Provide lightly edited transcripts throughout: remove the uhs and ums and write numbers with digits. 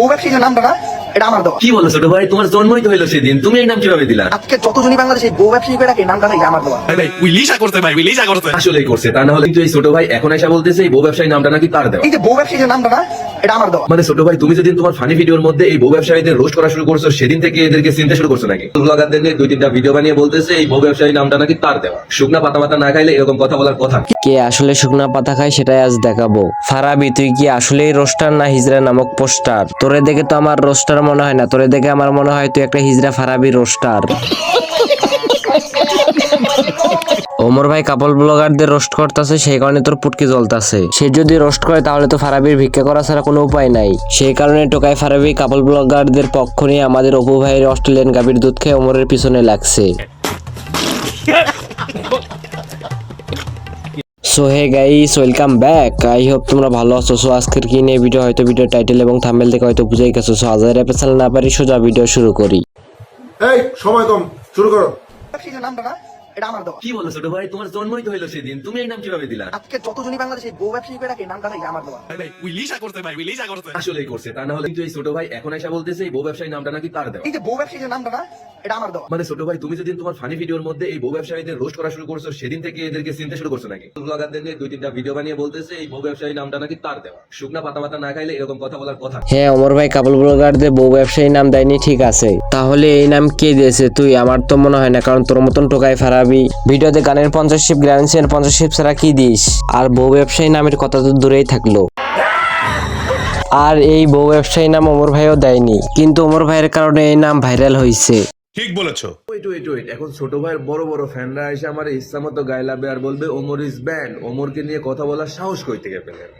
বউ ব্যবসায়ীর নামটা না এটা আমার দেওয়া। কি বলো ছোট ভাই, তোমার জন্মই তো হইলো সেদিন, তুমি এই নাম কিভাবে দিলা? আজকে যতজনই বাংলাদেশে বউ ব্যবসায়ী করে রাখে নামটা নাকি আমার দেওয়া। আসলেই করছে, তা না হলে কিন্তু এই ছোট ভাই এখন এসে বলতেছে এই বউ ব্যবসায়ী নামটা নাকি তার দেওয়া। এই যে বউ ব্যবসায়ীর নামটা না এটা আমার দেওয়া। মানে ছোট ভাই, তুমি যেদিন তোমার ফানি ভিডিওর মধ্যে এই বউ ব্যবসায়ীদের রোস্ট করা শুরু করছো, সেদিন থেকে এদেরকে চিনতে শুরু করছো নাকি? ব্লগারদের নিয়ে 2-3টা ভিডিও বানিয়ে বলতেছে এই বউ ব্যবসায়ী নামটা নাকি তার দেওয়া। শুকনা পাতা মাতা না খাইলে এরকম কথা বলার কথা না। কে আসলে শুকনা পাতা খায় সেটাই আজ দেখাবো। ফারাবি, তুই কি আসলেই রোস্টার না হিজড়া নামক পোস্টার? তোরে দেখে তো আমার রোস্টার মনে হয় না, তোরে দেখে আমার মনে হয় তুই একটা হিজড়া ফারাবি রোস্টার। ওমর ভাই কাপল ব্লগারদের রোস্ট করতেছে, সেই কারণে তোর পুটকি জ্বলতাছে। সে যদি রোস্ট করে তাহলে তো ফারাবির ভিক্ষা করা ছাড়া কোনো উপায় নাই। সেই কারণে টোকাই ফারাবি কাপল ব্লগারদের পক্ষ নিয়ে আমাদের অপু ভাইয়ের অস্ট্রেলিয়ান গাভীর দুধ খেয়ে ওমরের পিছনে লাগছে। So hey guys, welcome back. I hope তোমরা ভালো আছো। সো আজকের কি নিয়ে ভিডিও, হয়তো ভিডিও টাইটেল এবং থাম্বনেল থেকে হয়তো বুঝেই গেছো। সো আজ আর এপিসোড না পারি সোজা ভিডিও শুরু করি। এই সময় কম, শুরু করো। ব্যবসায়ীর নামটা না এটা আমার দেওয়া। কি বলো ছোট ভাই, তোমার জন্মই তো হইলো সেদিন, তুমি এই নাম কিভাবে দিলা? আজকে যতজনই বাংলাদেশে বউ ব্যবসায়ী করে রাখে নামটা নাকি আমার দেওয়া। আসলেই করছে, তা না হলে কিন্তু এই ছোট ভাই এখন এসে বলতেছে এই বউ ব্যবসায়ী নামটা নাকি তার দেওয়া। এই যে বউ ব্যবসায়ীর নামটা না এটা আমার দেওয়া। মানে ছোট ভাই, তুমি যেদিন তোমার ফানি ভিডিওর মধ্যে এই বউ ব্যবসায়ীদের রোস্ট করা শুরু করছো, সেদিন থেকে এদেরকে চিনতে শুরু করছো নাকি? ব্লগারদের নিয়ে 2-3টা ভিডিও বানিয়ে বলতেছে এই বউ ব্যবসায়ী নামটা নাকি তার দেওয়া। শুকনা পাতা মাতা না খাইলে এরকম কথা বলার কথা না। হ্যাঁ, ওমর ভাই কাপল ব্লগারদের বউ ব্যবসায়ী নাম দেয়নি, ঠিক আছে। তাহলে এই নাম কে দিয়েছে? তুই? আমার তো মনে হয় না, কারণ তোর মতন টোকাই ফারাবি ভিডিওতে গানের 50 গ্রান্সের 50 ছাড়া কি দিস? আর বউ ব্যবসায়ী নামের কথা তো দূরেই থাকলো। আর এই বউ ব্যবসায়ী নাম ওমর ভাইও দেয়নি, কিন্তু ওমর ভাইয়ের কারণে এই নাম ভাইরাল হয়েছে। ঠিক বলেছো। ওয়েট, এখন ছোট ভাইয়ের বড় বড় ফ্যানরা এসে আমার ইচ্ছা মতো গায়ে লাবে আর বলবে ওমর ইজ ব্যান্ড। ওমরকে নিয়ে কথা বলার সাহস কই থেকে পেলেন?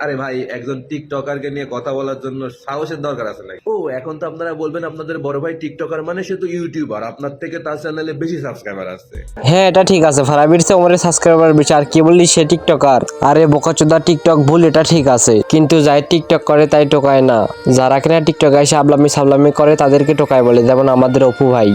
আরে ভাই, একজন টিকটকারকে নিয়ে কথা বলার জন্য সাহসের দরকার আছে নাকি? ও, এখন তো আপনারা বলবেন আপনাদের বড় ভাই টিকটকার মানে সে তো ইউটিউবার, আপনার থেকে তার চ্যানেলে বেশি সাবস্ক্রাইবার আছে। হ্যাঁ, এটা ঠিক আছে। ফারাবির চেয়ে ওমরের সাবস্ক্রাইবার বেশি। আর কি বললি, সে টিকটকার? আরে বোকাচোদা, টিকটক ভুল, এটা ঠিক আছে, কিন্তু যাই টিকটক করে তাই টোকায় না। যারা কিনা টিকটক এসে আবলামি সাবলামি করে তাদেরকে টোকায় বলে, যেমন আমাদের অপু ভাই।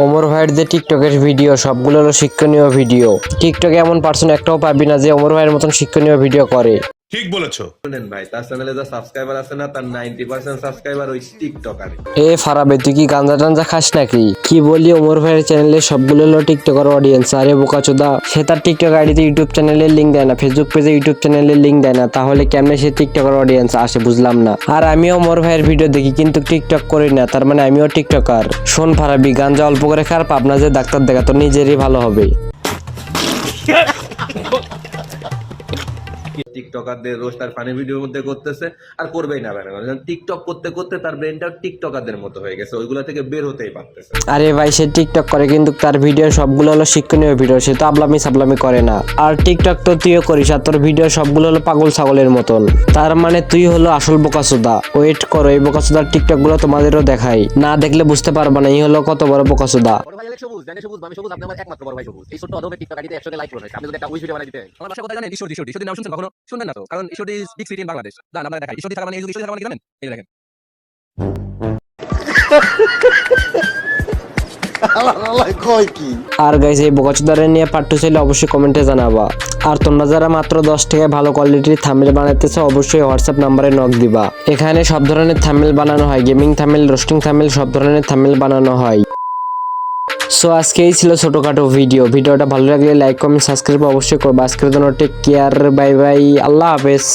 ওমর ভাইয়ের যে টিকটকের ভিডিও সবগুলো হলো শিক্ষণীয় ভিডিও। টিকটকে এমন পার্সন একটাও পাবি না যে ওমর ভাইয়ের মতন শিক্ষণীয় ভিডিও করে। ঠিক বলেছো। শুনেন ভাই, তার চ্যানেলে যা সাবস্ক্রাইবার আছে না, তার 90% সাবস্ক্রাইবার ওই টিকটকারে। এ ফারাবে, তুই কি গাঞ্জা টাঞ্জা খাস নাকি? কি বলি, ওমর ভাইয়ের চ্যানেলে সবগুলো হলো টিকটকার অডিয়েন্স। আরে বোকাচোদা, সে তার টিকটক আইডিতে ইউটিউব চ্যানেলের লিঙ্ক দেয় না, ফেসবুক পেজে ইউটিউব চ্যানেলের লিঙ্ক দেয় না, তাহলে কেমনে সে টিকটকার অডিয়েন্স আসে বুঝলাম না। আর আমিও ওমর ভাইয়ের ভিডিও দেখি কিন্তু টিকটক করি না, তার মানে আমিও টিকটকার। শোন ফারাবি, গাঞ্জা অল্প করে খার, পাবনা যে ডাক্তার দেখা, তো নিজেরই ভালো হবে। টিকটকারদের রোস্ট তার ফানি ভিডিওর মধ্যে করতেছে, আর করবেই না কেন? টিকটক করতে করতে তার ব্রেনটা টিকটকারদের মতো হয়ে গেছে, ওইগুলো থেকে বের হতেই পারতেছে। আরে ভাই, সে টিকটক করে কিন্তু তার ভিডিও সবগুলো হলো শিক্ষণীয় ভিডিও, সে তো আবলামি সাবলামি করে না। আর টিকটক তো তুইও করিস, আর তোর ভিডিও সবগুলো হলো পাগল ছাগলের মতন। তার মানে তুই হলো আসল বোকাচোদা। ওয়েট করো, এই বোকাচোদার টিকটক গুলো তোমাদেরও দেখাই, না দেখলে বুঝতে পারবা না এই হলো কত বড় বোকাচোদা। বড় ভাই সবুজ, জানে সবুজ, আমি সবুজ, আপনি আমার একমাত্র বড় ভাই সবুজ। এই ছোট্ট অধমে টিকটক আইডিতে 100 লাইক করে আপনি যদি একটা উইশ ভিডিও বানাই দিতেন। আমার বাসা কোথায় জানেন? ঈশ্বরদী। ঈশ্বরদীর নাম শুনছেন কখনো? শুনবেন না তো, কারণ Ishwardi is big city in Bangladesh. জান আপনারা দেখাই ঈশ্বরদী থাকা মানে, এই ঈশ্বরদী থাকা মানে কি জানেন? এই যে দেখেন। আর গাইস, এই বোকাচোদারে নিয়ে পার্ট 2 চাইলে অবশ্যই কমেন্টে জানাবা। আর তোমরা যারা মাত্র 10 টাকায় ভালো কোয়ালিটির থাম্বনেল বানাইতেছো, অবশ্যই হোয়াটসঅ্যাপ নাম্বারে নক দিবা। এখানে সব ধরনের থাম্বনেল বানানো হয়, গেমিং থাম্বনেল, রোস্টিং থাম্বনেল, সব ধরনের থাম্বনেল বানানো হয়। সো আজকে এই ছিল ছোটখাটো ভিডিওটা ভালো লাগলে লাইক কমেন্ট সাবস্ক্রাইব অবশ্যই করবা। আজকের জন্য টেক কেয়ার, বাই বাই, আল্লাহ হাফেজ।